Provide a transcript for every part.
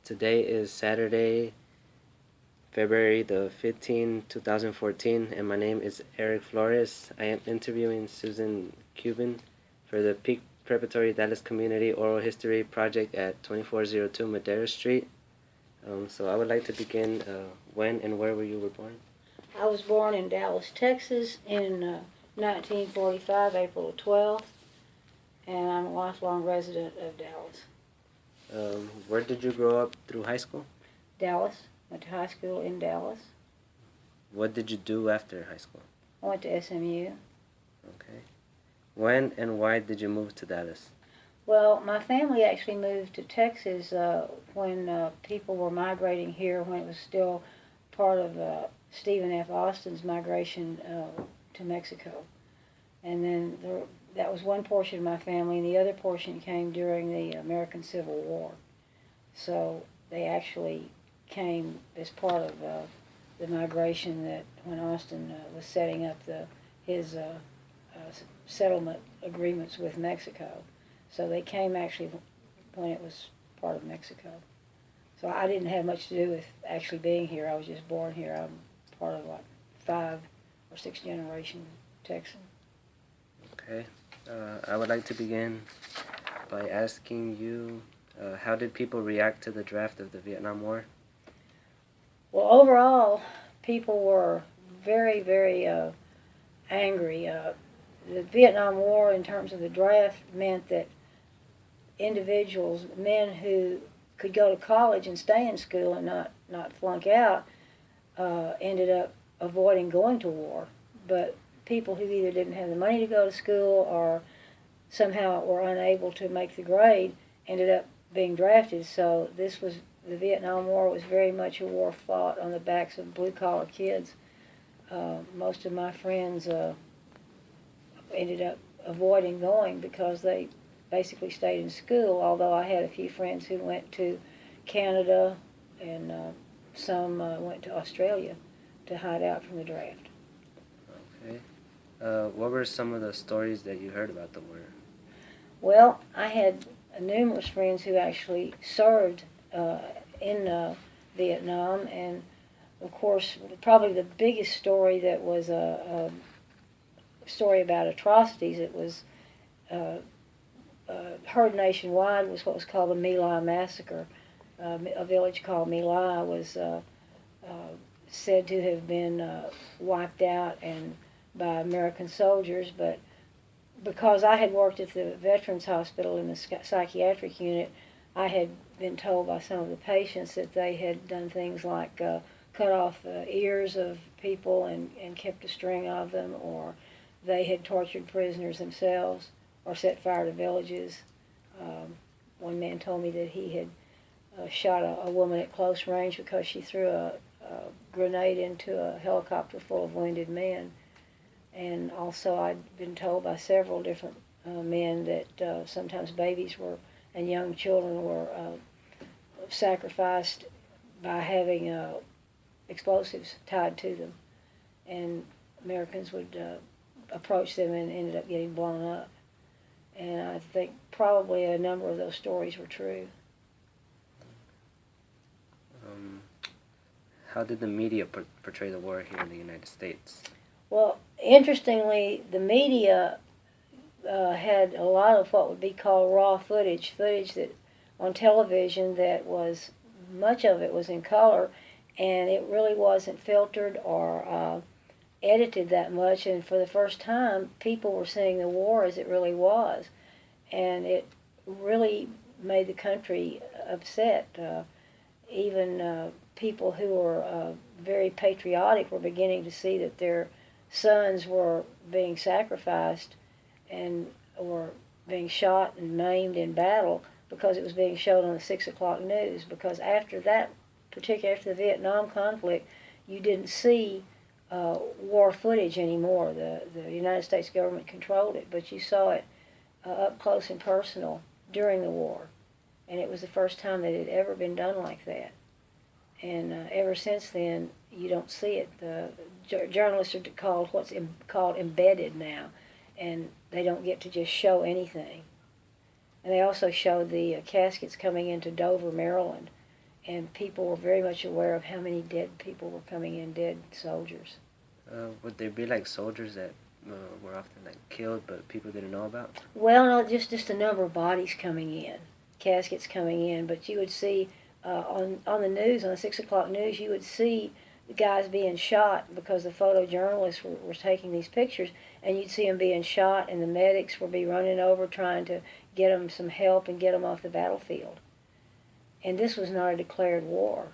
Today is Saturday, February the 15th, 2014, and my name is Erick Flores. I am interviewing Susan Kubin for the Peak Preparatory Dallas Community Oral History Project at 2402 Madera Street. So I would like to begin, when and where were you were born? I was born in Dallas, Texas in 1945, April 12th, and I'm a lifelong resident of Dallas. Where did you grow up through high school? Dallas, went to high school in Dallas. What did you do after high school? I went to SMU. Okay. When and why did you move to Dallas? Well, my family actually moved to Texas when people were migrating here, when it was still part of Stephen F. Austin's migration to Mexico. And then that was one portion of my family, and the other portion came during the American Civil War. So they actually came as part of the migration that when Austin was setting up his settlement agreements with Mexico. So they came actually when it was part of Mexico. So I didn't have much to do with actually being here. I was just born here. I'm part of like 5 or 6 generation Texan. Okay. I would like to begin by asking you, how did people react to the draft of the Vietnam War? Well, overall, people were very, very angry. The Vietnam War, in terms of the draft, meant that individuals, men who could go to college and stay in school and not flunk out, ended up avoiding going to war. But people who either didn't have the money to go to school or somehow were unable to make the grade ended up being drafted. So the Vietnam War was very much a war fought on the backs of blue-collar kids. Most of my friends ended up avoiding going because they basically stayed in school, although I had a few friends who went to Canada and some went to Australia to hide out from the draft. Okay. What were some of the stories that you heard about the war? Well, I had numerous friends who actually served in Vietnam, and of course, probably the biggest story that was a story about atrocities. It was heard nationwide was what was called the My Lai massacre. A village called My Lai was said to have been wiped out and by American soldiers, but because I had worked at the Veterans Hospital in the psychiatric unit, I had been told by some of the patients that they had done things like cut off the ears of people and kept a string of them, or they had tortured prisoners themselves or set fire to villages. One man told me that he had shot a woman at close range because she threw a grenade into a helicopter full of wounded men. And also I'd been told by several different men that sometimes babies and young children were sacrificed by having explosives tied to them. And Americans would approach them and ended up getting blown up. And I think probably a number of those stories were true. How did the media portray the war here in the United States? Well, interestingly, the media had a lot of what would be called raw footage that on television that was, much of it was in color, and it really wasn't filtered or edited that much, and for the first time, people were seeing the war as it really was, and it really made the country upset. Even people who were very patriotic were beginning to see that their sons were being sacrificed and were being shot and maimed in battle because it was being shown on the 6 o'clock news. Because after that, particularly after the Vietnam conflict, you didn't see war footage anymore. The United States government controlled it, but you saw it up close and personal during the war. And it was the first time that it had ever been done like that. And ever since then, you don't see it. The journalists are called called embedded now, and they don't get to just show anything. And they also showed the caskets coming into Dover, Maryland, and people were very much aware of how many dead people were coming in, dead soldiers. Would there be like soldiers that were often like killed, but people didn't know about? Well, no, just a number of bodies coming in, caskets coming in. But you would see on the news, on the 6 o'clock news, you would see the guys being shot because the photojournalists were taking these pictures, and you'd see them being shot, and the medics would be running over trying to get them some help and get them off the battlefield. And this was not a declared war.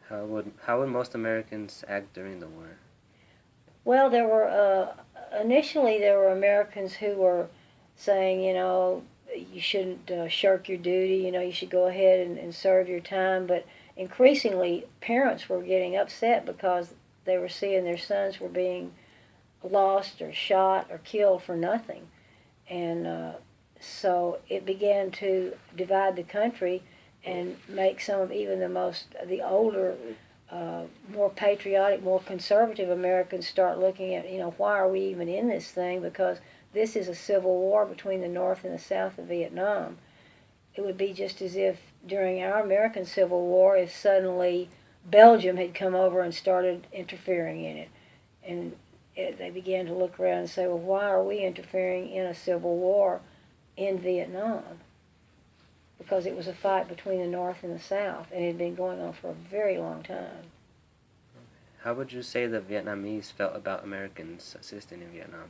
How would most Americans act during the war? Well, there were initially there were Americans who were saying, you shouldn't shirk your duty. You should go ahead and serve your time. But increasingly, parents were getting upset because they were seeing their sons were being lost or shot or killed for nothing, and so it began to divide the country and make some of even the older, more patriotic, more conservative Americans start looking at, why are we even in this thing? Because this is a civil war between the North and the South of Vietnam. It would be just as if during our American Civil War, if suddenly Belgium had come over and started interfering in it. And they began to look around and say, well, why are we interfering in a civil war in Vietnam? Because it was a fight between the North and the South, and it had been going on for a very long time. How would you say the Vietnamese felt about Americans assisting in Vietnam?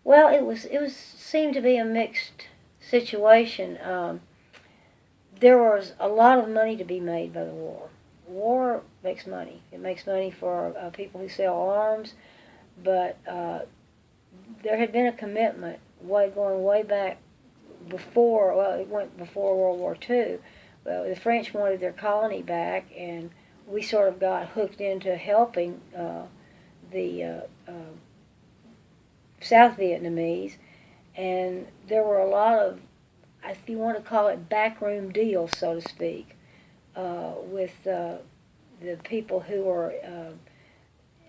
Well, it was seemed to be a mixed situation. There was a lot of money to be made by the war. War makes money. It makes money for people who sell arms, but there had been a commitment going way back before, well, it went before World War II. Well, the French wanted their colony back, and we sort of got hooked into helping the South Vietnamese, and there were a lot of, if you want to call it, backroom deals, so to speak, with the people who were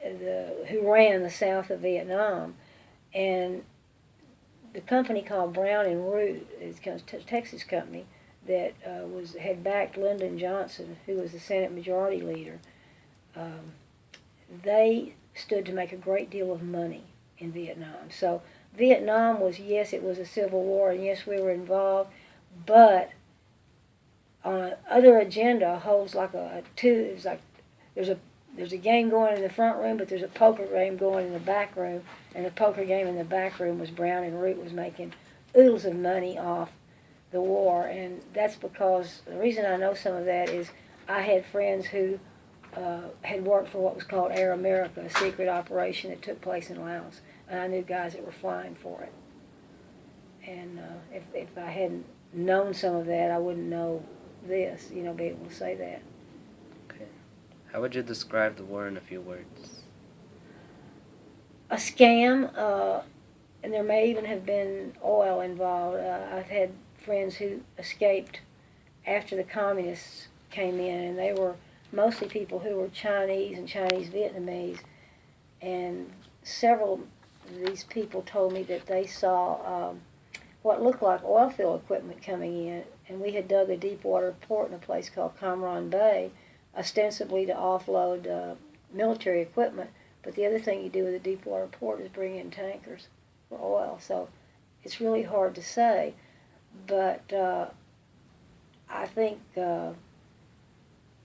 who ran the South of Vietnam, and the company called Brown and Root, it's a Texas company that had backed Lyndon Johnson, who was the Senate Majority Leader. They stood to make a great deal of money in Vietnam. So Vietnam was, yes, it was a civil war, and yes, we were involved, but on another agenda holds like it's like there's a game going in the front room, but there's a poker game going in the back room, and the poker game in the back room was Brown and Root was making oodles of money off the war, and that's because the reason I know some of that is I had friends who had worked for what was called Air America, a secret operation that took place in Laos, and I knew guys that were flying for it. And if I hadn't known some of that, I wouldn't know this, be able to say that. Okay. How would you describe the war in a few words? A scam, and there may even have been oil involved. I've had friends who escaped after the communists came in, and they were mostly people who were Chinese and Chinese Vietnamese, and several of these people told me that they saw what looked like oil field equipment coming in, and we had dug a deep water port in a place called Cam Ranh Bay, ostensibly to offload military equipment, but the other thing you do with a deep water port is bring in tankers for oil, so it's really hard to say, but I think that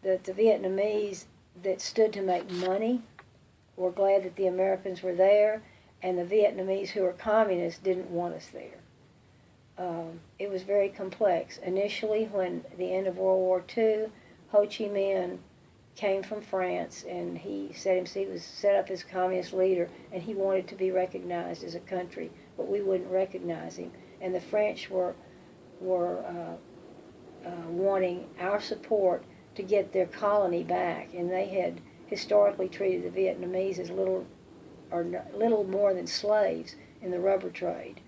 the Vietnamese that stood to make money were glad that the Americans were there, and the Vietnamese who were communists didn't want us there. It was very complex. Initially, when the end of World War II, Ho Chi Minh came from France, and he was set up as communist leader, and he wanted to be recognized as a country, but we wouldn't recognize him. And the French were wanting our support to get their colony back, and they had historically treated the Vietnamese as little more than slaves in the rubber trade.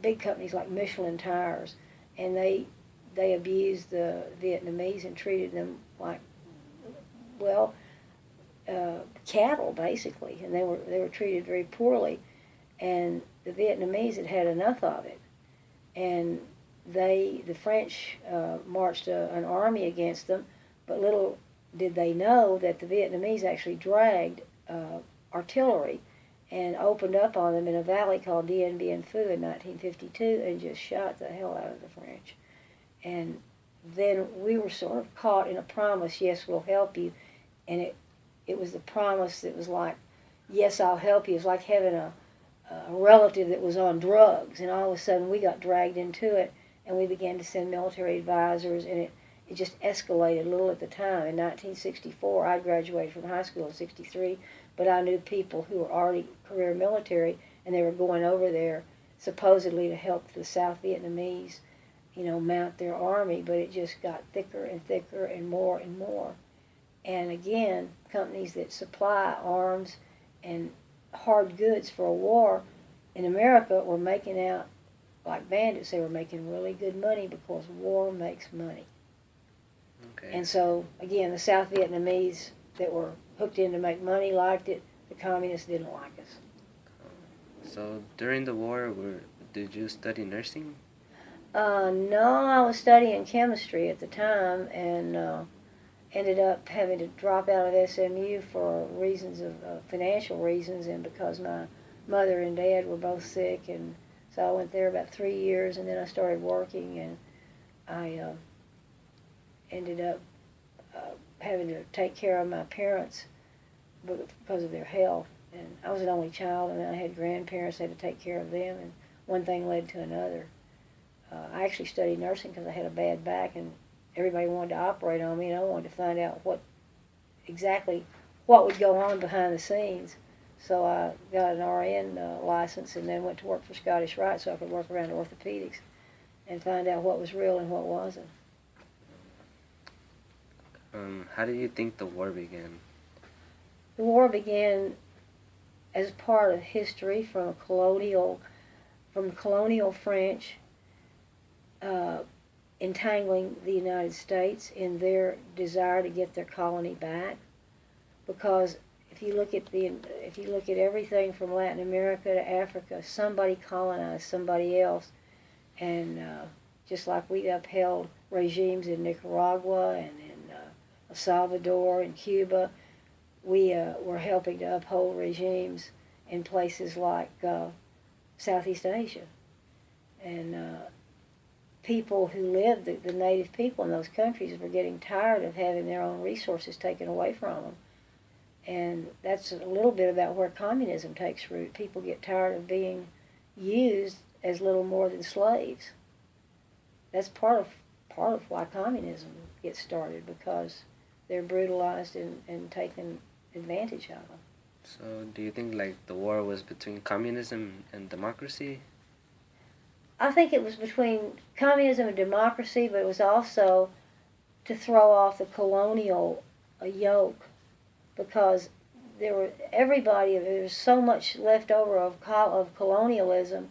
Big companies like Michelin tires, and they abused the Vietnamese and treated them like, well, cattle basically, and they were treated very poorly, and the Vietnamese had enough of it, and the French marched an army against them, but little did they know that the Vietnamese actually dragged artillery and opened up on them in a valley called Dien Bien Phu in 1952 and just shot the hell out of the French. And then we were sort of caught in a promise, yes, we'll help you. And it was the promise that was like, yes, I'll help you. It was like having a relative that was on drugs, and all of a sudden we got dragged into it, and we began to send military advisors, and it just escalated a little at the time. In 1964, I graduated from high school in 63, but I knew people who were already career military, and they were going over there supposedly to help the South Vietnamese, mount their army, but it just got thicker and thicker and more and more. And again, companies that supply arms and hard goods for a war in America were making out like bandits. They were making really good money because war makes money. Okay. And so, again, the South Vietnamese that were hooked in to make money liked it. The communists didn't like us. So during the war, did you study nursing? No, I was studying chemistry at the time, and ended up having to drop out of SMU for reasons of financial reasons, and because my mother and dad were both sick, and so I went there about 3 years, and then I started working, and I ended up having to take care of my parents because of their health. And I was an only child, and then I had grandparents. I had to take care of them, and one thing led to another. I actually studied nursing because I had a bad back, and everybody wanted to operate on me, and I wanted to find out exactly what would go on behind the scenes. So I got an RN license, and then went to work for Scottish Rite so I could work around orthopedics and find out what was real and what wasn't. How do you think the war began? The war began as part of history from colonial French entangling the United States in their desire to get their colony back. Because if you look at everything from Latin America to Africa, somebody colonized somebody else, and just like we upheld regimes in Nicaragua and in El Salvador and Cuba, we were helping to uphold regimes in places like Southeast Asia. And people who lived, the native people in those countries, were getting tired of having their own resources taken away from them. And that's a little bit about where communism takes root. People get tired of being used as little more than slaves. That's part of why communism gets started, because they're brutalized and taken advantage of them. So do you think like the war was between communism and democracy? I think it was between communism and democracy, but it was also to throw off the colonial yoke, because there was so much left over of colonialism,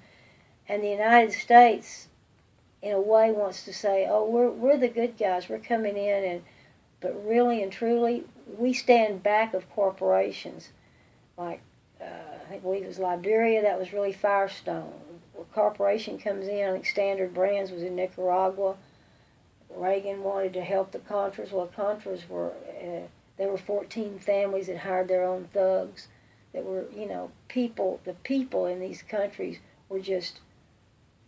and the United States, in a way, wants to say, "Oh, we're the good guys. We're coming in," but really and truly, we stand back of corporations. Like I believe it was Liberia. That was really Firestone. A corporation comes in. I think Standard Brands was in Nicaragua. Reagan wanted to help the Contras. Well, Contras were there were 14 families that hired their own thugs. That were people. The people in these countries were just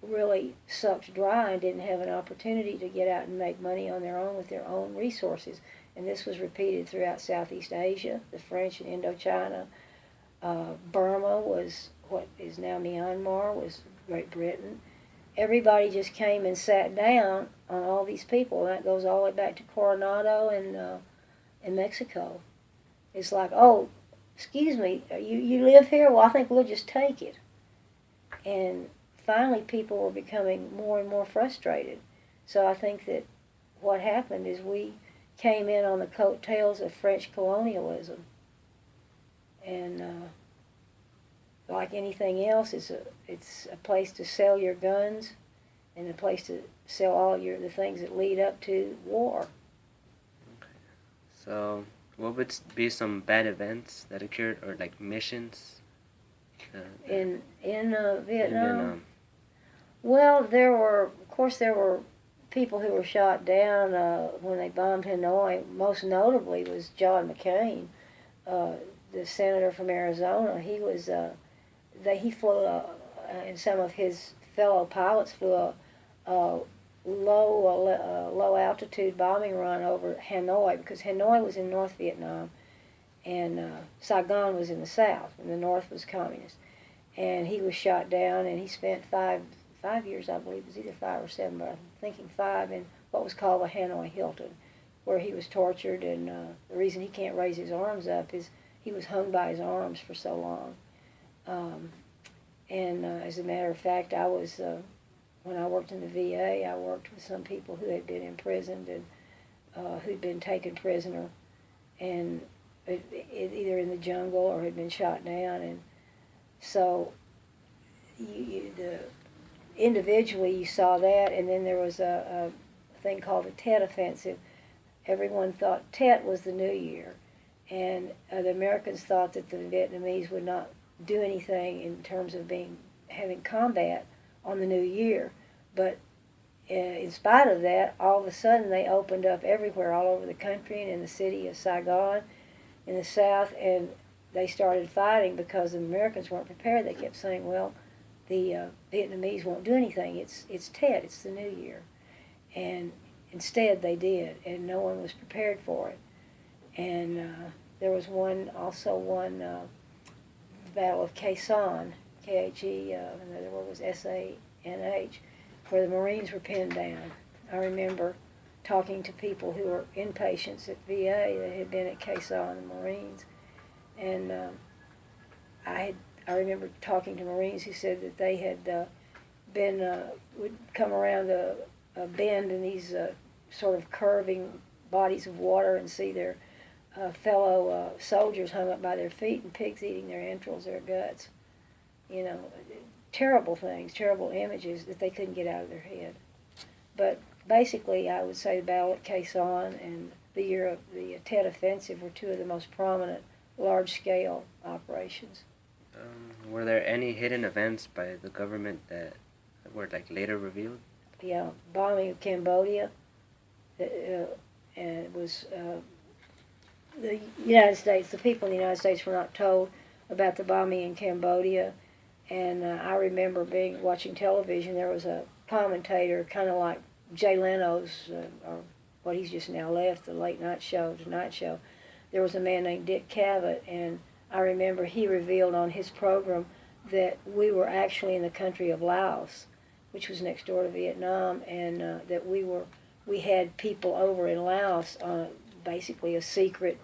really sucked dry and didn't have an opportunity to get out and make money on their own with their own resources. And this was repeated throughout Southeast Asia, the French in Indochina. Burma was what is now Myanmar, was Great Britain. Everybody just came and sat down on all these people. That goes all the way back to Coronado in Mexico. It's like, oh, excuse me, you live here? Well, I think we'll just take it. And finally, people were becoming more and more frustrated. So I think that what happened is we came in on the coattails of French colonialism. And like anything else, it's a place to sell your guns and a place to sell all the things that lead up to war. Okay. So what would be some bad events that occurred, or like missions? In Vietnam? Well, there were, of course, there were people who were shot down when they bombed Hanoi. Most notably was John McCain, the senator from Arizona. He flew, and some of his fellow pilots flew a low altitude bombing run over Hanoi, because Hanoi was in North Vietnam and Saigon was in the south, and the north was communist. And he was shot down, and he spent five years, I believe, it was either 5 or 7, but I'm thinking 5, in what was called the Hanoi Hilton, where he was tortured. And the reason he can't raise his arms up is he was hung by his arms for so long. As a matter of fact, I was, when I worked in the VA, I worked with some people who had been imprisoned and who'd been taken prisoner, and either in the jungle or had been shot down. And so individually you saw that, and then there was a thing called the Tet Offensive. Everyone thought Tet was the New Year, and the Americans thought that the Vietnamese would not do anything in terms of having combat on the New Year. But in spite of that, all of a sudden they opened up everywhere, all over the country, and in the city of Saigon in the south, and they started fighting because the Americans weren't prepared. They kept saying, well, the Vietnamese won't do anything. It's Tet, it's the New Year. And instead they did, and no one was prepared for it. And there was one Battle of Khe Sanh, K-H-E, another word was S-A-N-H, where the Marines were pinned down. I remember talking to people who were inpatients at VA that had been at Khe Sanh, the Marines, and I remember talking to Marines who said that they had would come around a bend in these sort of curving bodies of water and see their fellow soldiers hung up by their feet and pigs eating their entrails, their guts. You know, terrible things, terrible images that they couldn't get out of their head. But basically, I would say the Battle at Khe Sanh and the year of the Tet Offensive were two of the most prominent large-scale operations. Were there any hidden events by the government that were later revealed? Yeah, bombing of Cambodia. And it was the United States. The people in the United States were not told about the bombing in Cambodia. And I remember watching television. There was a commentator, kind of like Jay Leno's, or what he's just now left, the late night show, Tonight Show. There was a man named Dick Cavett, and I remember he revealed on his program that we were actually in the country of Laos, which was next door to Vietnam, and that we had people over in Laos on basically a secret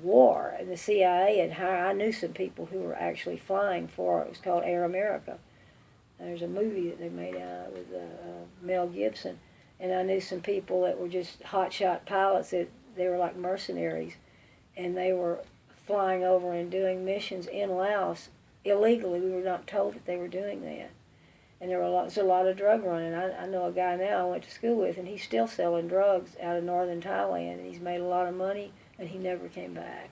war, and the CIA had hired. I knew some people who were actually flying for it. It was called Air America. There's a movie that they made out with Mel Gibson, and I knew some people that were just hotshot pilots that they were like mercenaries, and they were flying over and doing missions in Laos illegally. We were not told that they were doing that. And there's a lot of drug running. I know a guy now I went to school with, and he's still selling drugs out of northern Thailand, and he's made a lot of money, and he never came back.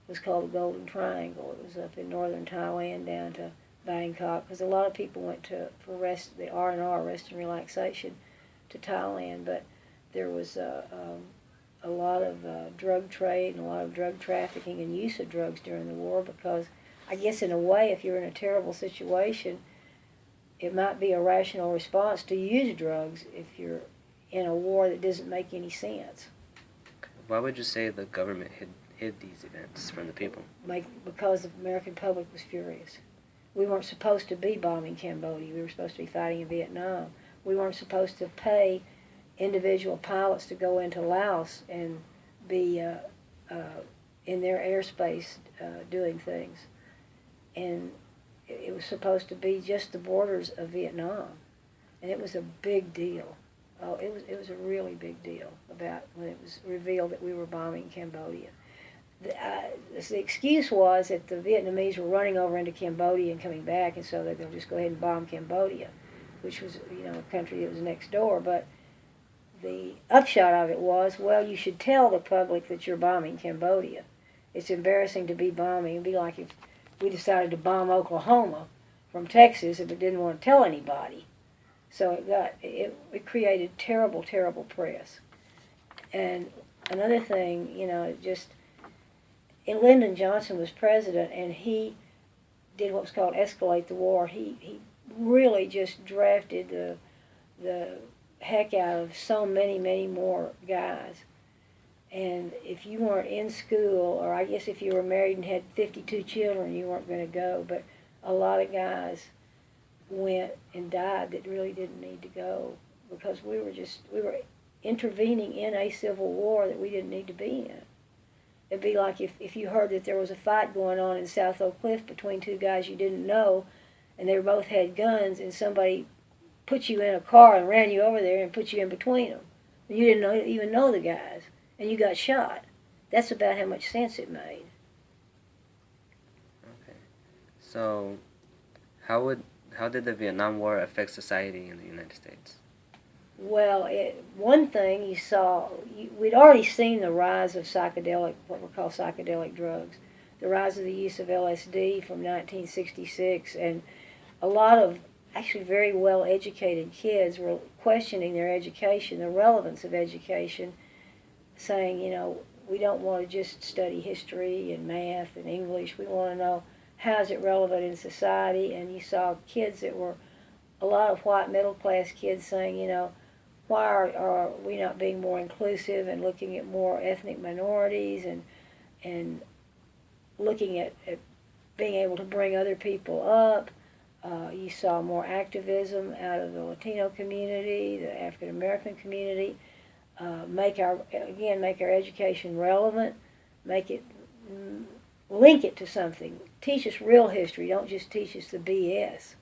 It was called the Golden Triangle. It was up in northern Thailand down to Bangkok, because a lot of people went for the R&R, rest and relaxation, to Thailand, but there was a lot of drug trade and a lot of drug trafficking and use of drugs during the war, because I guess in a way, if you're in a terrible situation, it might be a rational response to use drugs if you're in a war that doesn't make any sense. Why would you say the government hid these events from the people? Because the American public was furious. We weren't supposed to be bombing Cambodia. We were supposed to be fighting in Vietnam. We weren't supposed to pay individual pilots to go into Laos and be in their airspace doing things. And it was supposed to be just the borders of Vietnam. And it was a big deal. Oh, it was a really big deal about when it was revealed that we were bombing Cambodia. The excuse was that the Vietnamese were running over into Cambodia and coming back, and so that they'll just go ahead and bomb Cambodia, which was, a country that was next door. But the upshot of it was, well, you should tell the public that you're bombing Cambodia. It's embarrassing to be bombing. It'd be like if we decided to bomb Oklahoma from Texas if we didn't want to tell anybody. So it created terrible, terrible press. And another thing, just and Lyndon Johnson was president, and he did what was called escalate the war. He really just drafted the heck out of so many, many more guys. And if you weren't in school, or I guess if you were married and had 52 children, you weren't going to go. But a lot of guys went and died that really didn't need to go because we were intervening in a civil war that we didn't need to be in. It'd be like if you heard that there was a fight going on in South Oak Cliff between two guys you didn't know, and they both had guns, and somebody put you in a car and ran you over there and put you in between them. You didn't even know the guys, and you got shot. That's about how much sense it made. Okay. So, how did the Vietnam War affect society in the United States? Well, one thing you saw, we'd already seen the rise of what we call psychedelic drugs, the rise of the use of LSD from 1966, and a lot of actually very well-educated kids were questioning their education, the relevance of education, saying, we don't want to just study history and math and English. We want to know how is it relevant in society. And you saw kids that were a lot of white middle-class kids saying, why are we not being more inclusive and looking at more ethnic minorities and looking at being able to bring other people up. You saw more activism out of the Latino community, the African American community. Make our education relevant, link it to something. Teach us real history, don't just teach us the BS.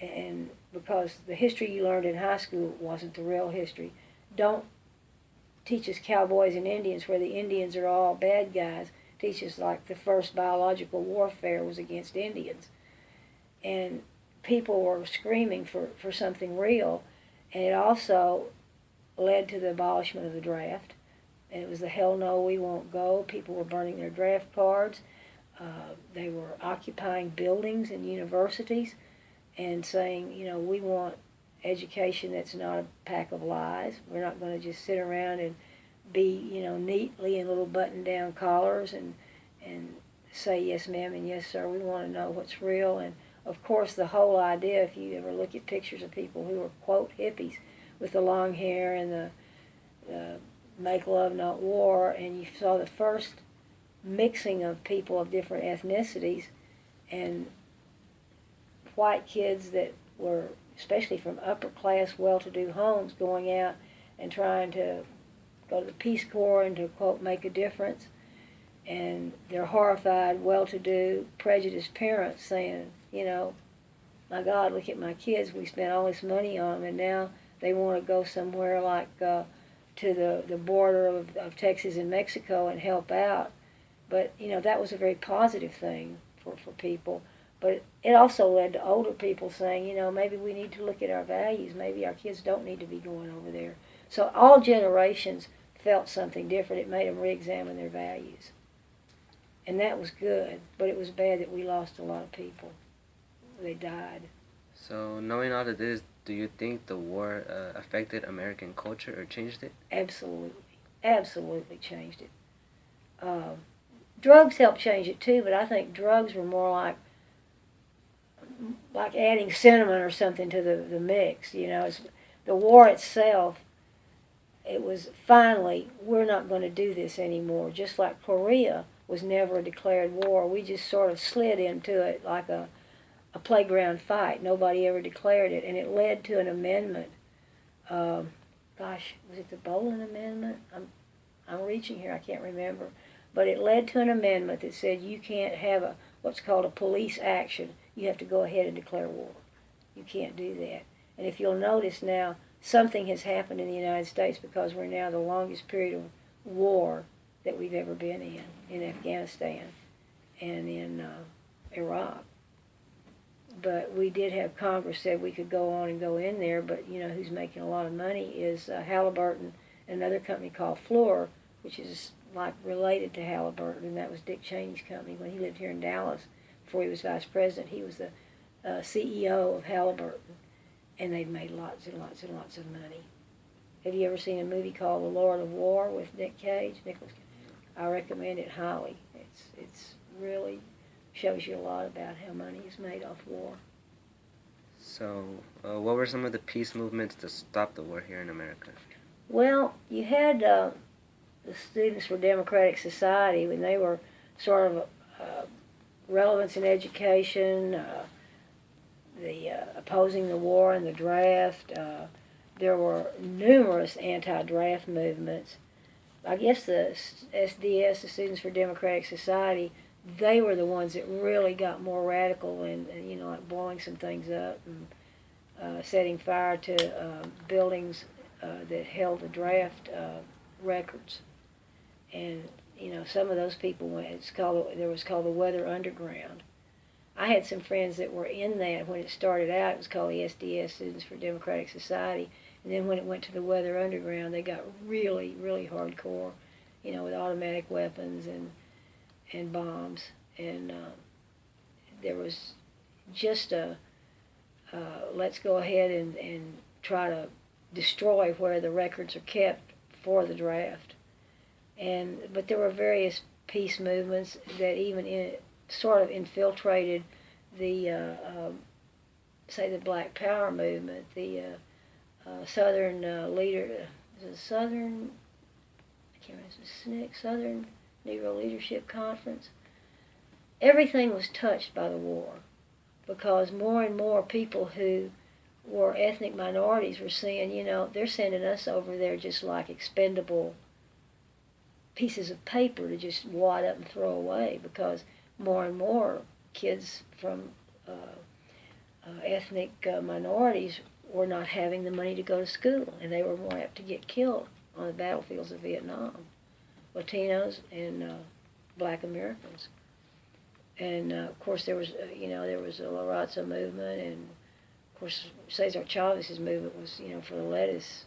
And because the history you learned in high school wasn't the real history. Don't teach us cowboys and Indians where the Indians are all bad guys. Teach us like the first biological warfare was against Indians. And people were screaming for something real. And it also led to the abolishment of the draft. And it was the hell no, we won't go. People were burning their draft cards. They were occupying buildings and universities and saying, we want education that's not a pack of lies. We're not going to just sit around and be, neatly in little button-down collars and say yes ma'am and yes sir. We want to know what's real. And of course the whole idea, if you ever look at pictures of people who were quote hippies with the long hair and the make love not war, and you saw the first mixing of people of different ethnicities, and white kids that were especially from upper class well-to-do homes going out and trying to go to the Peace Corps and to quote make a difference, and their horrified well-to-do prejudiced parents saying, my God, look at my kids, we spent all this money on them, and now they want to go somewhere like to the border of Texas and Mexico and help out. But, that was a very positive thing for people. But it also led to older people saying, maybe we need to look at our values. Maybe our kids don't need to be going over there. So all generations felt something different. It made them re-examine their values. And that was good, but it was bad that we lost a lot of people. They died. So, knowing all of this, do you think the war affected American culture or changed it? Absolutely. Absolutely changed it. Drugs helped change it too, but I think drugs were more like adding cinnamon or something to the mix. The war itself, it was finally, we're not going to do this anymore. Just like Korea was never a declared war. We just sort of slid into it like a playground fight. Nobody ever declared it, and it led to an amendment. Was it the Bolin Amendment? I'm reaching here, I can't remember. But it led to an amendment that said you can't have what's called a police action. You have to go ahead and declare war. You can't do that. And if you'll notice now, something has happened in the United States because we're now the longest period of war that we've ever been in Afghanistan and in Iraq. But we did have Congress said we could go on and go in there, but who's making a lot of money is Halliburton and another company called Flores, which is like related to Halliburton, and that was Dick Cheney's company when he lived here in Dallas before he was vice president. He was the CEO of Halliburton, and they've made lots and lots and lots of money. Have you ever seen a movie called The Lord of War with Nicolas Cage? I recommend it highly. It's really shows you a lot about how money is made off war. So, what were some of the peace movements to stop the war here in America? Well, you had the Students for Democratic Society when they were sort of relevance in education, the opposing the war and the draft. There were numerous anti-draft movements. I guess the SDS, the Students for Democratic Society, they were the ones that really got more radical and like blowing some things up and setting fire to buildings that held the draft records. And some of those people went. There was called the Weather Underground. I had some friends that were in that when it started out. It was called the SDS, Students for Democratic Society. And then when it went to the Weather Underground, they got really, really hardcore, with automatic weapons and bombs. And there was just let's go ahead and try to destroy where the records are kept for the draft. But there were various peace movements that even sort of infiltrated the, say, the Black Power movement, the Southern Southern, I can't remember, Southern Negro Leadership Conference. Everything was touched by the war because more and more people who were ethnic minorities were seeing, they're sending us over there just like expendable pieces of paper to just wad up and throw away, because more and more kids from ethnic minorities were not having the money to go to school, and they were more apt to get killed on the battlefields of Vietnam, Latinos and Black Americans. And of course there was a La Raza movement, and of course Cesar Chavez's movement was for the lettuce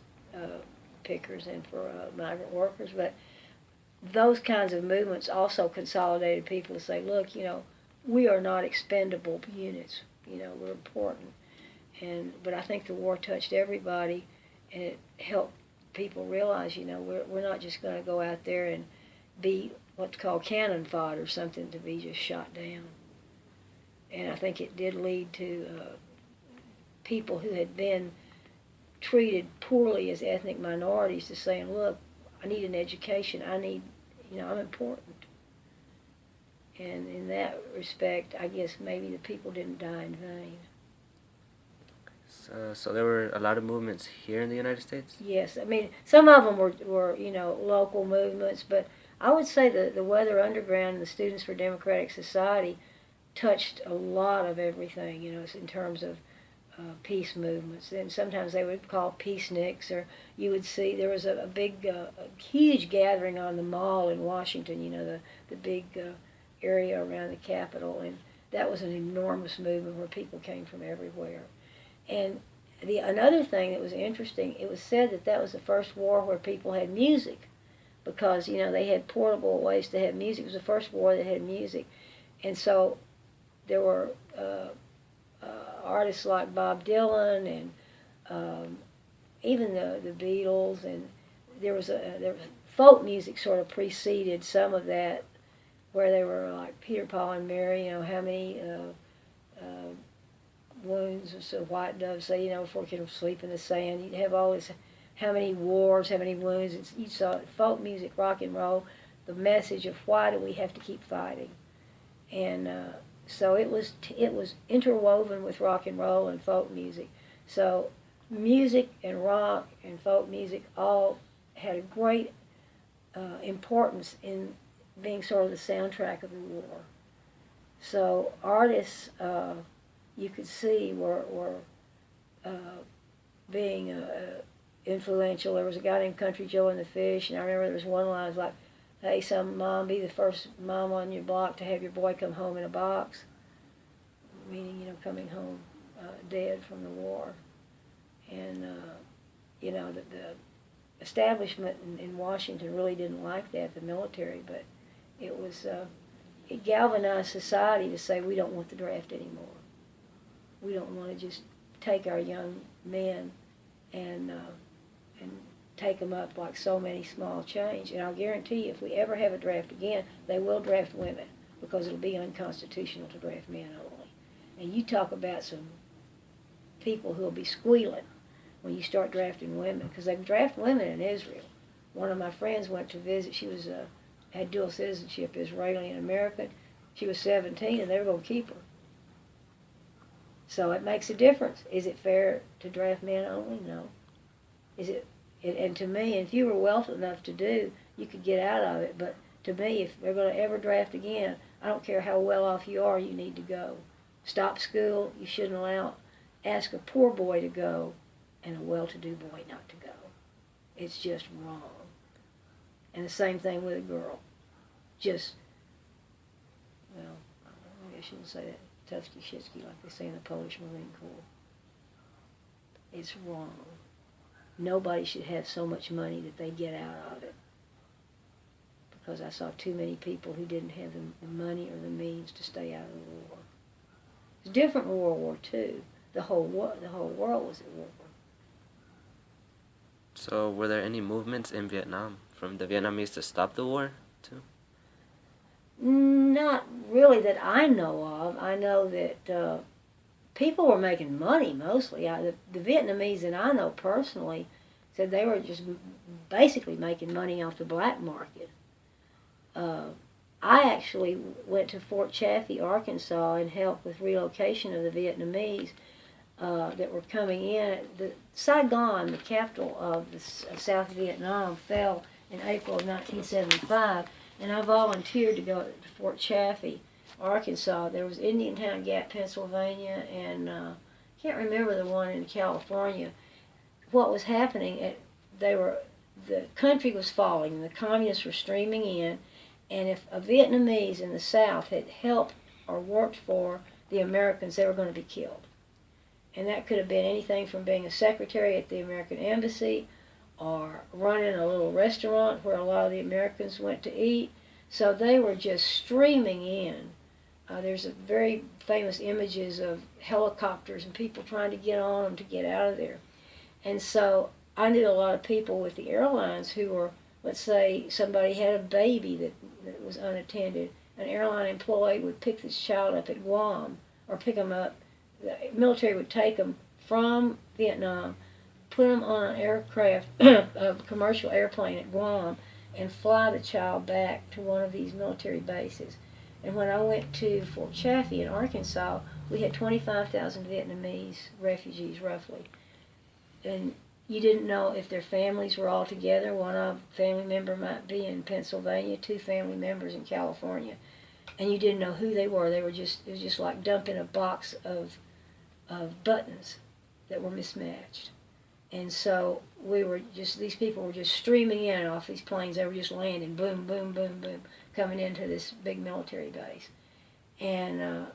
pickers and for migrant workers. But those kinds of movements also consolidated people to say, look, we are not expendable units. We're important. But I think the war touched everybody, and it helped people realize, we're not just going to go out there and be what's called cannon fodder, something to be just shot down. And I think it did lead to people who had been treated poorly as ethnic minorities to saying, look, I need an education. I'm important. And in that respect, I guess maybe the people didn't die in vain. So there were a lot of movements here in the United States? Yes, I mean, some of them were local movements, but I would say the Weather Underground and the Students for Democratic Society touched a lot of everything, in terms of peace movements. And sometimes they would call peaceniks, or you would see there was a big, a huge gathering on the Mall in Washington, the big area around the Capitol, and that was an enormous movement where people came from everywhere. And another thing that was interesting, it was said that was the first war where people had music, because they had portable ways to have music. It was the first war that had music, and so there were artists like Bob Dylan and even the Beatles, and there was folk music sort of preceded some of that, where they were like Peter, Paul, and Mary. How many wounds, so white doves say, before you can sleep in the sand. You'd have all this, how many wars, how many wounds. You saw folk music, rock and roll, the message of why do we have to keep fighting. And so it was interwoven with rock and roll and folk music. So music and rock and folk music all had a great importance in being sort of the soundtrack of the war. So artists, you could see were being influential. There was a guy named Country Joe and the Fish, and I remember there was one line was like, hey, some mom, be the first mom on your block to have your boy come home in a box, meaning, coming home dead from the war. And, the establishment in Washington really didn't like that, the military, but it was, it galvanized society to say, we don't want the draft anymore. We don't want to just take our young men and take them up like so many small change. And I'll guarantee you, if we ever have a draft again, they will draft women because it'll be unconstitutional to draft men only. And you talk about some people who'll be squealing when you start drafting women, because they draft women in Israel. One of my friends went to visit. She was had dual citizenship, Israeli and American. She was 17, and they were going to keep her. So it makes a difference. Is it fair to draft men only? No. Is it? And to me, if you were wealthy enough to do, you could get out of it. But to me, if they're going to ever draft again, I don't care how well off you are, you need to go. Stop school. You shouldn't allow. Ask a poor boy to go, and a well-to-do boy not to go. It's just wrong. And the same thing with a girl. Just, well, I shouldn't say that. Tufsky shitsky, like they say in the Polish Marine Corps. It's wrong. Nobody should have so much money that they get out of it. Because I saw too many people who didn't have the money or the means to stay out of the war. It's different in World War II. The whole world was at war. So, were there any movements in Vietnam from the Vietnamese to stop the war, too? Not really that I know of. I know that people were making money mostly. The Vietnamese that I know personally said they were just basically making money off the black market. I actually went to Fort Chaffee, Arkansas, and helped with relocation of the Vietnamese that were coming in. Saigon, the capital of South Vietnam, fell in April of 1975, and I volunteered to go to Fort Chaffee, Arkansas. There was Indiantown Gap, Pennsylvania, and I can't remember the one in California. What was happening, the country was falling, the communists were streaming in, and if a Vietnamese in the South had helped or worked for the Americans, they were going to be killed. And that could have been anything from being a secretary at the American Embassy or running a little restaurant where a lot of the Americans went to eat. So they were just streaming in. There's a very famous images of helicopters and people trying to get on them to get out of there. And so I knew a lot of people with the airlines who were, let's say somebody had a baby that was unattended. An airline employee would pick this child up at Guam or pick them up. The military would take them from Vietnam, put them on an aircraft, a commercial airplane at Guam, and fly the child back to one of these military bases. And when I went to Fort Chaffee in Arkansas, we had 25,000 Vietnamese refugees, roughly. And you didn't know if their families were all together. One family member might be in Pennsylvania, two family members in California. And you didn't know who they were. It was just like dumping a box of buttons that were mismatched. And so these people were just streaming in off these planes. They were just landing, boom, boom, boom, boom, coming into this big military base. And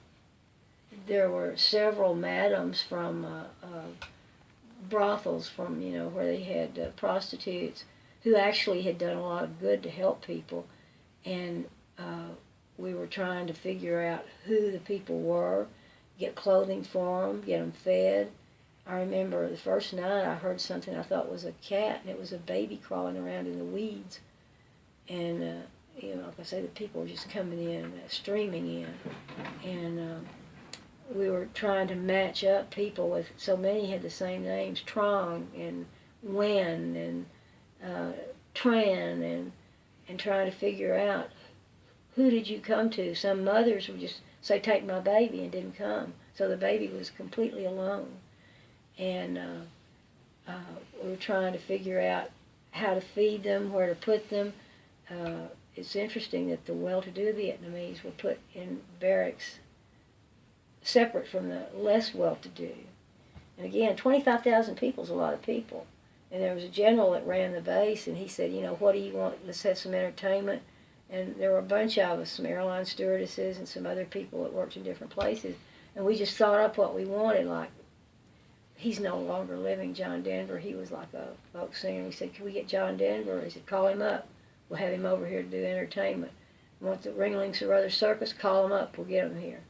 there were several madams from brothels from, where they had prostitutes who actually had done a lot of good to help people. And we were trying to figure out who the people were, get clothing for them, get them fed. I remember the first night I heard something I thought was a cat, and it was a baby crawling around in the weeds. And, like I say, the people were just coming in, streaming in. And we were trying to match up people with, so many had the same names, Trong and Nguyen and Tran, and trying to figure out who did you come to. Some mothers would just say, take my baby, and didn't come. So the baby was completely alone. And we were trying to figure out how to feed them, where to put them. It's interesting that the well-to-do Vietnamese were put in barracks separate from the less well-to-do. And again, 25,000 people is a lot of people. And there was a general that ran the base, and he said, what do you want? Let's have some entertainment. And there were a bunch of us, some airline stewardesses and some other people that worked in different places. And we just thought up what we wanted, like, he's no longer living, John Denver. He was like a folk singer. We said, can we get John Denver? He said, call him up. We'll have him over here to do entertainment. Want the Ringlings or other circus? Call him up. We'll get him here.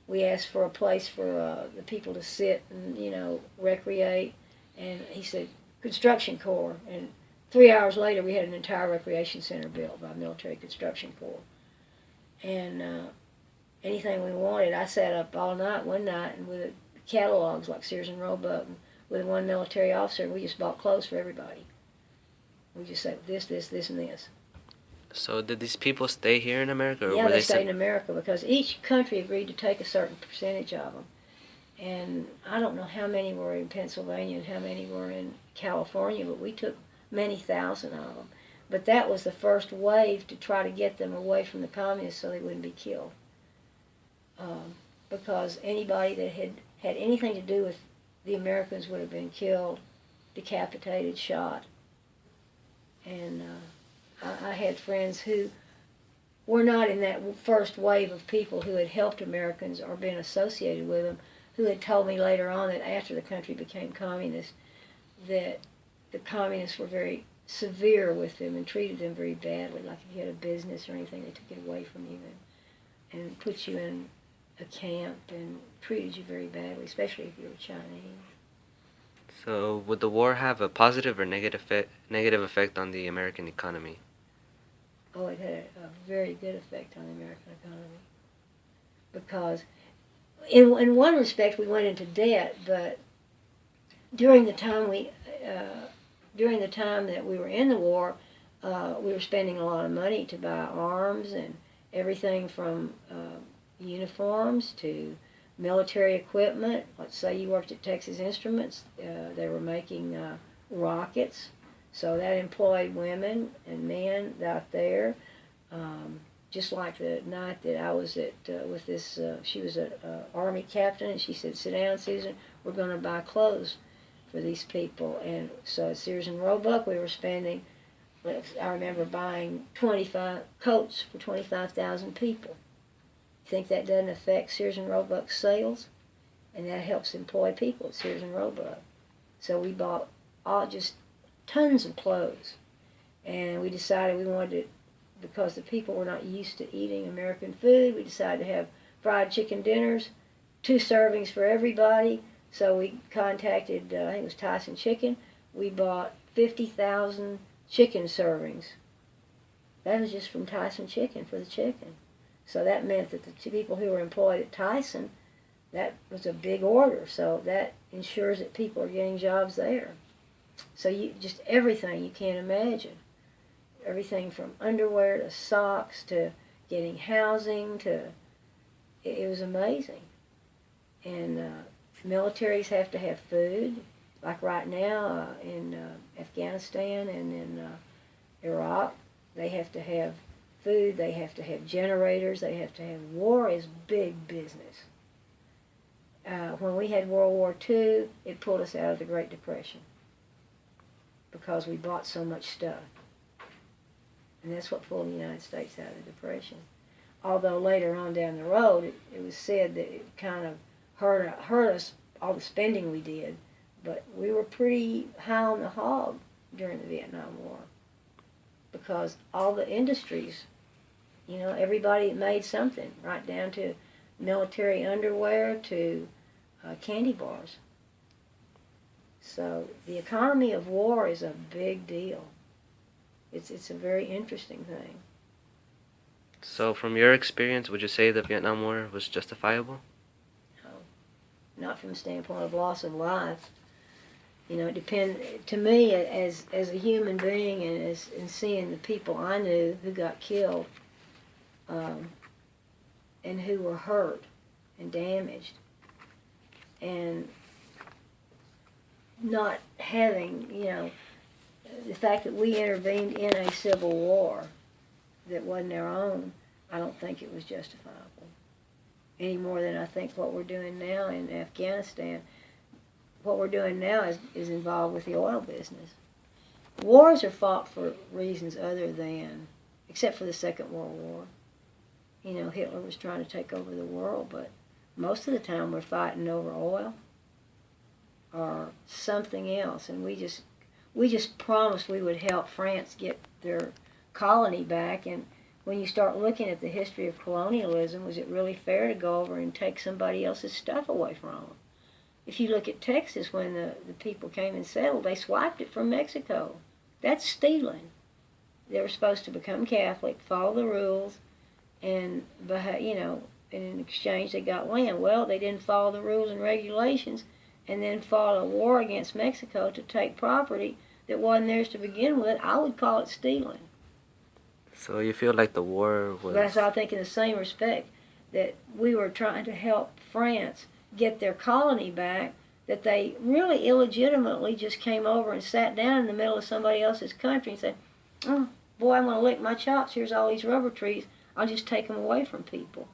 we asked for a place for the people to sit and, recreate. And he said, construction corps. And 3 hours later, we had an entire recreation center built by Military Construction Corps. And anything we wanted, I sat up all night one night and with catalogs like Sears and Roebuck, and with one military officer, and we just bought clothes for everybody. We just said this, this, and this. So did these people stay here in America? Or Yeah, were they they stayed in America because each country agreed to take a certain percentage of them. And I don't know how many were in Pennsylvania and how many were in California, but we took many thousand of them. But that was the first wave to try to get them away from the communists so they wouldn't be killed. Because anybody that had anything to do with the Americans would have been killed, decapitated, shot. And I had friends who were not in that first wave of people who had helped Americans or been associated with them, who had told me later on that after the country became communist, that the communists were very severe with them and treated them very badly. Like if you had a business or anything, they took it away from you and put you in a camp and treated you very badly, especially if you were Chinese. So would the war have a positive or negative effect on the American economy? Oh, it had a very good effect on the American economy. Because in one respect we went into debt, but during the time that we were in the war, we were spending a lot of money to buy arms and everything from uniforms to military equipment. Let's say you worked at Texas Instruments, they were making rockets, so that employed women and men out there. Just like the night that I was at with this, she was an Army captain, and she said, "Sit down, Susan, we're going to buy clothes for these people." And so at Sears and Roebuck, we were spending, I remember buying 25 coats for 25,000 people. You think that doesn't affect Sears and Roebuck's sales? And that helps employ people at Sears and Roebuck. So we bought just tons of clothes. And we decided we wanted to, because the people were not used to eating American food, we decided to have fried chicken dinners, 2 servings for everybody. So we contacted, I think it was Tyson Chicken. We bought 50,000 chicken servings. That was just from Tyson Chicken for the chicken. So that meant that the 2 people who were employed at Tyson, that was a big order. So that ensures that people are getting jobs there. So just everything you can't imagine. Everything from underwear to socks to getting housing to, it was amazing. And militaries have to have food. Like right now in Afghanistan and in Iraq, they have to have food, they have to have generators, they have to have, war is big business. When we had World War II, it pulled us out of the Great Depression because we bought so much stuff. And that's what pulled the United States out of the Depression. Although later on down the road, it was said that it kind of hurt us, all the spending we did. But we were pretty high on the hog during the Vietnam War because all the industries, everybody made something, right down to military underwear to candy bars. So the economy of war is a big deal. It's a very interesting thing. So from your experience, would you say the Vietnam War was justifiable? No, not from the standpoint of loss of life. It depends, to me, as a human being and seeing the people I knew who got killed and who were hurt and damaged, and not having, the fact that we intervened in a civil war that wasn't our own, I don't think it was justifiable. Any more than I think what we're doing now in Afghanistan. What we're doing now is involved with the oil business. Wars are fought for reasons other than, except for the Second World War. Hitler was trying to take over the world, but most of the time we're fighting over oil or something else. And we just promised we would help France get their colony back, and when you start looking at the history of colonialism, was it really fair to go over and take somebody else's stuff away from them? If you look at Texas, when the people came and settled, they swiped it from Mexico. That's stealing. They were supposed to become Catholic, follow the rules, and and in exchange they got land. Well, they didn't follow the rules and regulations, and then fought a war against Mexico to take property that wasn't theirs to begin with. I would call it stealing. So you feel like the war was... But I think in the same respect that we were trying to help France get their colony back, that they really illegitimately just came over and sat down in the middle of somebody else's country and said, oh, boy, I'm going to lick my chops. Here's all these rubber trees. I'll just take them away from people.